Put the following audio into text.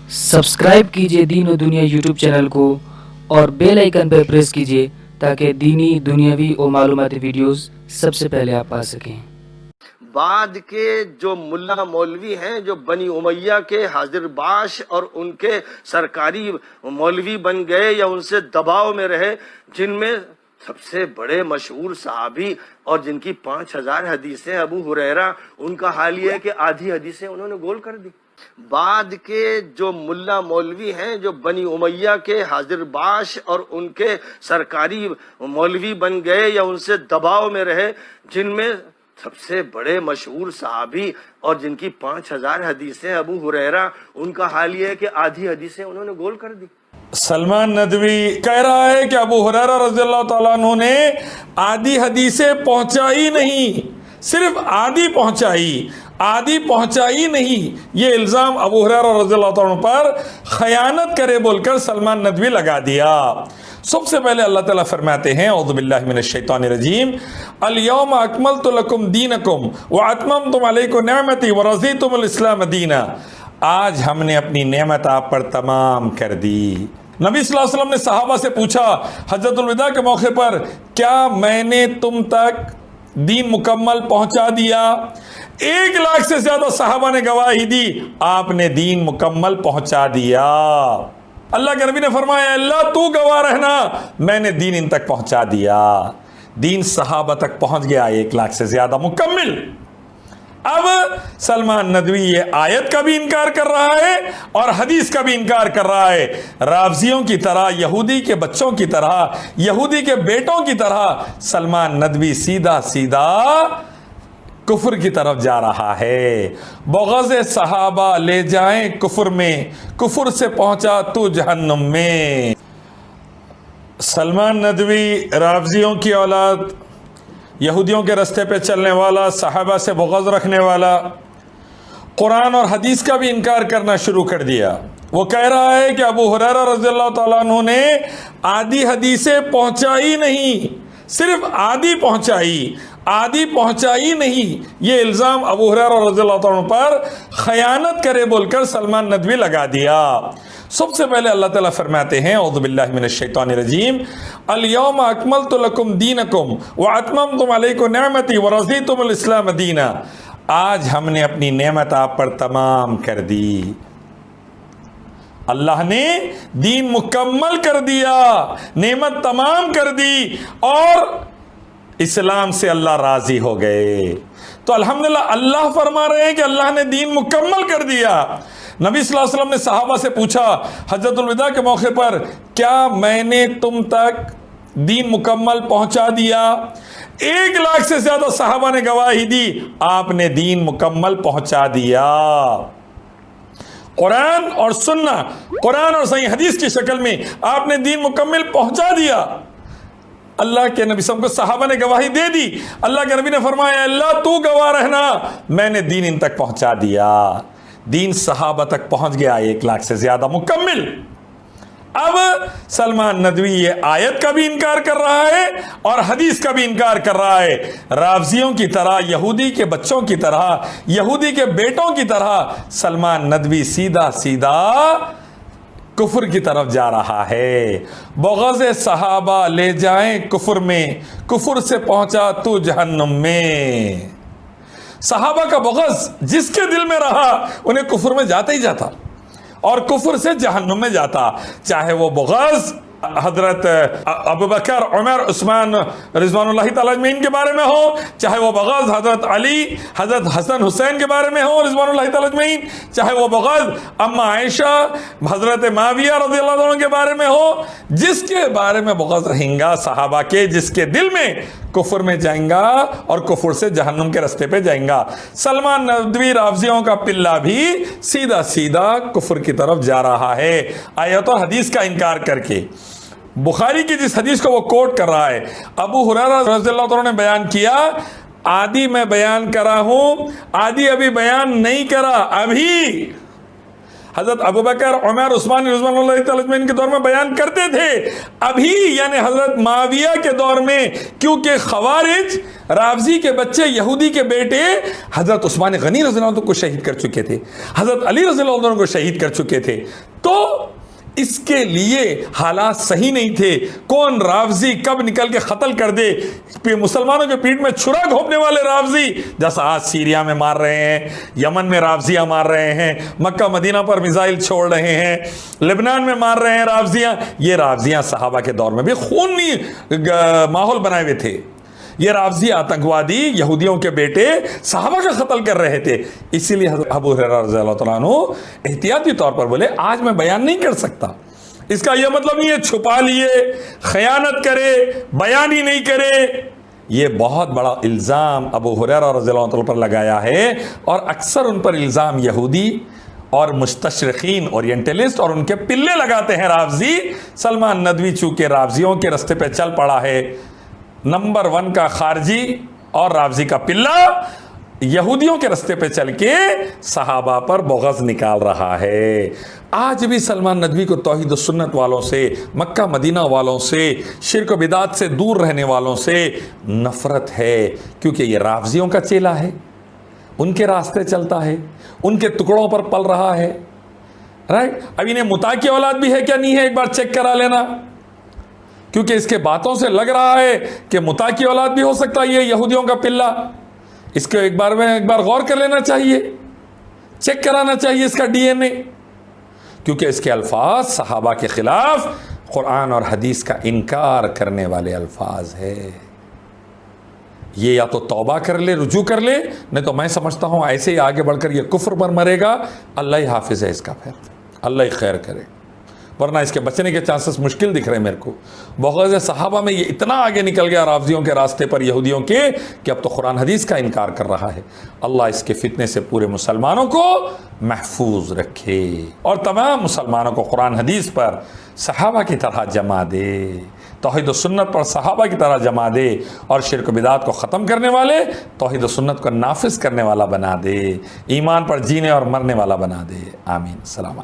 Subscribe कीजिए दीन और दुनिया यूट्यूब चैनल को और बेल आइकन पर प्रेस कीजिए ताकि दीनी दुनियावी और मालूमाती वीडियोस सबसे पहले आप पा सकें। बाद के जो मुल्ला मौलवी हैं जो बनी उमैया के हाजिर बाश और उनके सरकारी मौलवी बन गए या उनसे दबाव में रहे, जिनमें सबसे बड़े मशहूर सहाबी और जिनकी 5000 हदीसें अबू हुरैरा, उनका हाल ये है कि आधी हदीसें उन्होंने गोल कर दी। बाद के जो मुल्ला मौलवी हैं जो बनी उमैया के हाजिर बाश और उनके सरकारी मौलवी बन गए या उनसे दबाव में रहे, जिनमें सबसे बड़े मशहूर सहाबी और जिनकी 5000 हदीसें अबू हुरैरा, उनका हाल ये है कि आधी हदीसें उन्होंने गोल कर दी। सलमान नदवी कह रहा है कि अबू हुरैरा रज़ियल्लाहु ताला अन्हु ने आधी हदीसें पहुंचाई नहीं, सिर्फ आधी पहुंचाई नहीं। ये इल्जाम अबू हुरैरा रज़ियल्लाहु ताला अन्हु पर खयानत करे बोलकर सलमान नदवी लगा दिया। सबसे पहले अल्लाह ताला फरमाते हैं औज़ु बिल्लाहि मिनश शैतानिर रजीम, अल यौमा अकमलतु लकुम दीनकुम व अतममतु अलैकुम निअमती व रज़ीतुमुल इस्लाम दीना। आज हमने अपनी नेमत आप पर तमाम कर दी। नबी सल्लल्लाहु अलैहि वसल्लम ने सहाबा से पूछा हज्जतुल विदा के मौके पर, क्या मैंने तुम तक दीन मुकम्मल पहुंचा दिया? 1 लाख से ज्यादा सहाबा ने गवाही दी, आपने दीन मुकम्मल पहुंचा दिया। अल्लाह के नबी ने फरमाया, अल्लाह तू गवाह रहना, मैंने दीन इन तक पहुंचा दिया। दीन सहाबा तक पहुंच गया 1 लाख से ज्यादा मुकम्मल। अब सलमान नदवी ये आयत का भी इनकार कर रहा है और हदीस का भी इनकार कर रहा है। रावजियों की तरह, यहूदी के बच्चों की तरह, यहूदी के बेटों की तरह सलमान नदवी सीधा सीधा कुफर की तरफ जा रहा है। बग़ज़ सहाबा ले जाएं कुफर में, कुफर से पहुंचा तू जहन्नुम में। सलमान नदवी रावजियों की औलाद, यहूदियों के रास्ते पे चलने वाला, सहाबा से बग़ज़ रखने वाला, कुरान और हदीस का भी इनकार करना शुरू कर दिया। वो कह रहा है कि अबू हुरैरा रज़ियल्लाहु ताला अन्हु ने आधी हदीसें पहुंचाई नहीं, सिर्फ आधी पहुंचाई नहीं। ये इल्ज़ाम अबू हुरैरा रज़ियल्लाहु ताला अन्हु पर खयानत करे बोलकर सलमान नदवी लगा दिया। सबसे पहले अल्लाह ताला फरमाते हैं औज़ु बिल्लाहि मिनश शैतानिर रजीम, अल यौमा अकमलतु लकुम दीनकुम व अतममतु अलैकुम निअमती व रज़ीतुमुल इस्लाम दीना। आज हमने अपनी नेमत आप पर तमाम कर दी। अल्लाह ने दीन मुकम्मल कर दिया, नेमत तमाम कर दी और इस्लाम से अल्लाह राजी हो गए। तो अल्हम्दुलिल्लाह अल्लाह फरमा रहे हैं कि अल्लाह ने दीन मुकम्मल कर दिया। नबी सल्लल्लाहु अलैहि वसल्लम ने सहाबा से पूछा हज्जतुल विदा के मौके पर, क्या मैंने तुम तक दीन मुकम्मल पहुंचा दिया? 1 लाख से ज्यादा सहाबा ने गवाही दी, आपने दीन मुकम्मल पहुंचा दिया। कुरान और सुन्ना, कुरान और सही हदीस की शक्ल में आपने दीन मुकम्मल पहुंचा दिया। अल्लाह के नबी सबको सहाबा ने गवाही दे दी। अल्लाह के नबी ने फरमाया, अल्लाह तू गवाह रहना, मैंने दीन इन तक पहुंचा दिया। दीन सहाबा तक पहुंच गया 1 लाख से ज्यादा मुकम्मल। अब सलमान नदवी ये आयत का भी इनकार कर रहा है और हदीस का भी इनकार कर रहा है। रावजियों की तरह, यहूदी के बच्चों की तरह, यहूदी के बेटों की तरह सलमान नदवी सीधा सीधा कुफर की तरफ जा रहा है। बग़ज़ सहाबा ले जाएं कुफर में, कुफर से पहुंचा तू जहन्नुम में। सहाबा का बग़ज़ जिसके दिल में रहा उन्हें कुफर में जाता ही जाता और कुफर से जहन्नुम में जाता। चाहे वो बग़ज़ हजरत अबू बकर, उमर, उस्मान रिज़वानुल्लाहि ताला अजमईन के बारे में हो, चाहे वो बग़ज़ हजरत अली, हजरत हसन हुसैन के बारे में हो रिज़वानुल्लाहि ताला अजमईन, चाहे वो बग़ज़ अम्मा आयशा, हजरत माविया रज़ियल्लाहु अन्हु के बारे में हो, जिसके बारे में बग़ज़ रहेगा सहाबा के, जिसके दिल में कुफर में जाएगा और कुफर से जहन्नुम के रास्ते पे जाएगा। सलमान नदवी रावजियों का पिल्ला भी सीधा सीधा कुफर की तरफ जा रहा है आयत और हदीस का इनकार करके। बुखारी की जिस हदीस को वो कोट कर रहा है, अबू हुरैरा रज़ियल्लाहु अन्हु ने बयान किया, आधी मैं बयान करा हूं, आधी अभी बयान नहीं करा। حضرت ابوبکر عمر عثمان رضوان اللہ تعالیٰ اجمعین کے دور میں بیان کرتے تھے. ابھی یعنی حضرت معاویہ کے دور میں کیونکہ خوارج رافضی کے بچے یہودی کے بیٹے حضرت عثمان غنی رضی اللہ عنہ کو شہید کر چکے تھے, حضرت علی رضی اللہ عنہ کو شہید کر چکے تھے, تو اس کے لیے حالات صحیح نہیں تھے. کون رافضی کب نکل کے قتل کر دے, مسلمانوں کے پیٹ میں چھرا گھونپنے والے رافضی جیسا آج سیریا میں مار رہے ہیں, یمن میں رافضیاں مار رہے ہیں, مکہ مدینہ پر میزائل چھوڑ رہے ہیں, لبنان میں مار رہے ہیں رافضیاں. یہ رافضیاں صحابہ کے دور میں بھی خونی ماحول بنائے ہوئے تھے. یہ رافضی آتنکوادی یہودیوں کے بیٹے صحابہ کا قتل کر رہے تھے. اسی لیے حضرت ابو ہریرہ رضی اللہ تعالیٰ عنہ احتیاطی طور پر بولے آج میں بیان نہیں کر سکتا. اس کا یہ مطلب نہیں ہے چھپا لیے, خیانت کرے, بیان ہی نہیں کرے. یہ بہت بڑا الزام ابو ہریرہ رضی اللہ تعالیٰ پر لگایا ہے, اور اکثر ان پر الزام یہودی اور مستشرقین اورینٹلسٹ اور ان کے پلے لگاتے ہیں رافضی. سلمان ندوی چونکہ رافضیوں کے رستے پہ چل پڑا ہے, نمبر 1 کا خارجی اور رافضی کا پلہ, یہودیوں کے رستے پہ چل کے صحابہ پر بغض نکال رہا ہے. آج بھی سلمان ندوی کو توحید و سنت والوں سے, مکہ مدینہ والوں سے, شرک و بدعت سے دور رہنے والوں سے نفرت ہے, کیونکہ یہ رافضیوں کا چیلا ہے, ان کے راستے چلتا ہے, ان کے ٹکڑوں پر پل رہا ہے. رائٹ. اب انہیں متا کی اولاد بھی ہے کیا نہیں ہے, ایک بار چیک کرا لینا, کیونکہ اس کے باتوں سے لگ رہا ہے کہ متا کی اولاد بھی ہو سکتا ہے یہ یہودیوں کا پلہ. اس کو ایک بار غور کر لینا چاہیے, چیک کرانا چاہیے اس کا ڈی این اے, کیونکہ اس کے الفاظ صحابہ کے خلاف قرآن اور حدیث کا انکار کرنے والے الفاظ ہے. یہ یا تو توبہ کر لے, رجوع کر لے, نہیں تو میں سمجھتا ہوں ایسے ہی آگے بڑھ کر یہ کفر پر مرے گا. اللہ ہی حافظ ہے اس کا, پھر اللہ ہی خیر کرے, ورنہ اس کے بچنے کے چانسز مشکل دکھ رہے ہیں میرے کو. بغض صحابہ میں یہ اتنا آگے نکل گیا رافضیوں کے راستے پر یہودیوں کے, کہ اب تو قرآن حدیث کا انکار کر رہا ہے. اللہ اس کے فتنے سے پورے مسلمانوں کو محفوظ رکھے, اور تمام مسلمانوں کو قرآن حدیث پر صحابہ کی طرح جما دے, توحید و سنت پر صحابہ کی طرح جما دے, اور شرک و بدعات کو ختم کرنے والے توحید و سنت کو نافذ کرنے والا بنا دے, ایمان پر جینے اور مرنے والا بنا دے. آمین. السلام علیکم.